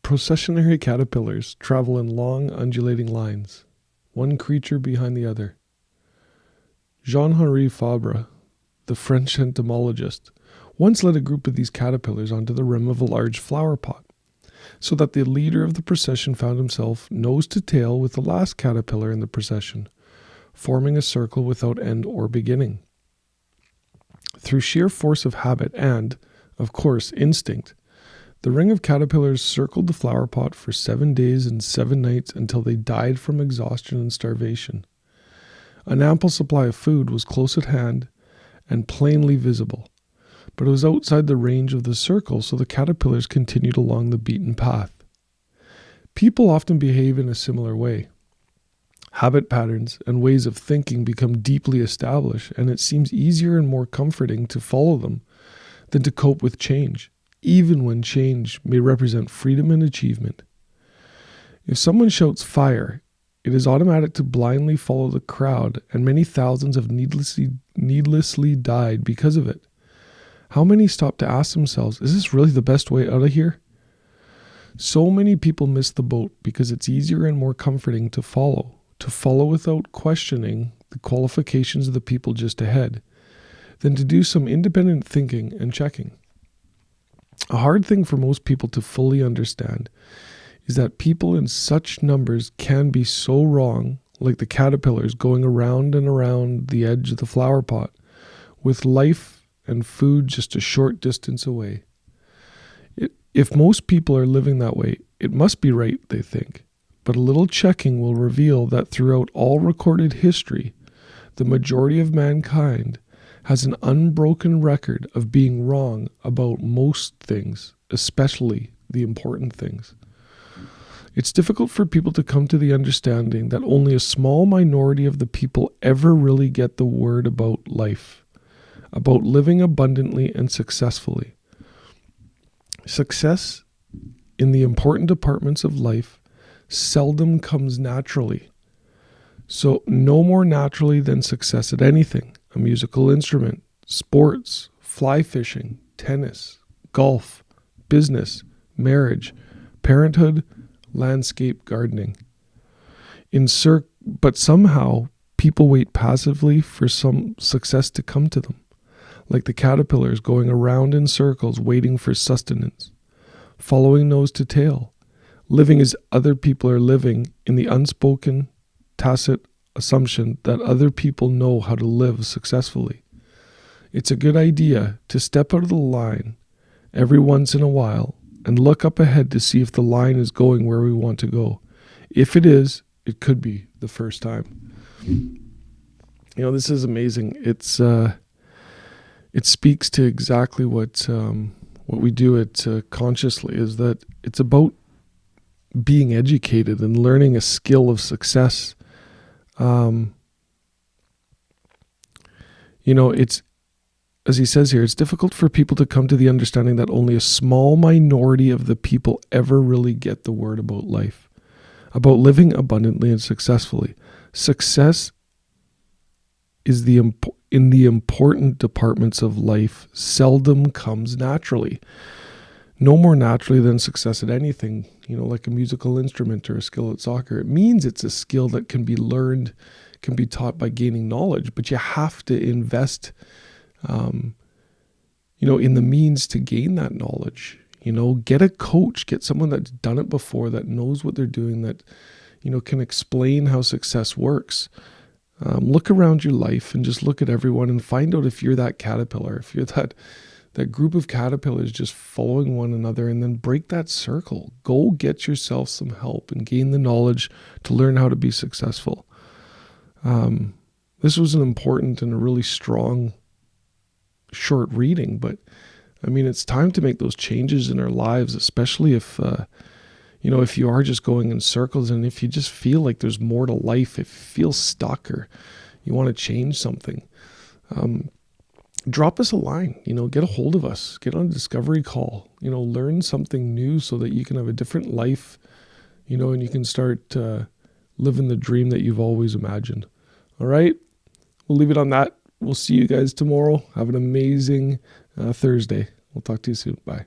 Processionary caterpillars travel in long, undulating lines, one creature behind the other. Jean-Henri Fabre, the French entomologist, once led a group of these caterpillars onto the rim of a large flower pot, so that the leader of the procession found himself nose to tail with the last caterpillar in the procession, forming a circle without end or beginning. Through sheer force of habit and, of course, instinct, the ring of caterpillars circled the flower pot for 7 days and 7 nights until they died from exhaustion and starvation. An ample supply of food was close at hand and plainly visible, but it was outside the range of the circle, so the caterpillars continued along the beaten path. People often behave in a similar way. Habit patterns and ways of thinking become deeply established, and it seems easier and more comforting to follow them than to cope with change, even when change may represent freedom and achievement. If someone shouts fire, it is automatic to blindly follow the crowd, and many thousands have needlessly died because of it. How many stop to ask themselves, is this really the best way out of here? So many people miss the boat because it's easier and more comforting to follow without questioning the qualifications of the people just ahead, than to do some independent thinking and checking. A hard thing for most people to fully understand is that people in such numbers can be so wrong, like the caterpillars going around and around the edge of the flower pot, with life and food just a short distance away. If most people are living that way, it must be right, they think. But a little checking will reveal that throughout all recorded history, the majority of mankind has an unbroken record of being wrong about most things, especially the important things. It's difficult for people to come to the understanding that only a small minority of the people ever really get the word about life, about living abundantly and successfully. Success in the important departments of life seldom comes naturally. So no more naturally than success at anything: a musical instrument, sports, fly fishing, tennis, golf, business, marriage, parenthood, landscape gardening. But somehow people wait passively for some success to come to them, like the caterpillars going around in circles waiting for sustenance, following nose to tail, living as other people are living in the unspoken, tacit assumption that other people know how to live successfully. It's a good idea to step out of the line every once in a while and look up ahead to see if the line is going where we want to go. If it is, it could be the first time. This is amazing. It speaks to exactly what we do at Consciously, is that it's about being educated and learning a skill of success. It's, as he says here, it's difficult for people to come to the understanding that only a small minority of the people ever really get the word about life, about living abundantly and successfully. Success is in the important departments of life seldom comes naturally. No more naturally than success at anything, like a musical instrument or a skill at soccer. It means it's a skill that can be learned, can be taught by gaining knowledge, but you have to invest, in the means to gain that knowledge. Get a coach, get someone that's done it before, that knows what they're doing, that, can explain how success works. Look around your life and just look at everyone and find out if you're that caterpillar, if you're that group of caterpillars just following one another, and then break that circle. Go get yourself some help and gain the knowledge to learn how to be successful. This was an important and a really strong, short reading, but it's time to make those changes in our lives, especially if you are just going in circles, and if you just feel like there's more to life, if you feel stuck or you want to change something, drop us a line, get a hold of us, get on a discovery call, learn something new so that you can have a different life, and you can start living the dream that you've always imagined. All right, we'll leave it on that. We'll see you guys tomorrow. Have an amazing Thursday. We'll talk to you soon. Bye.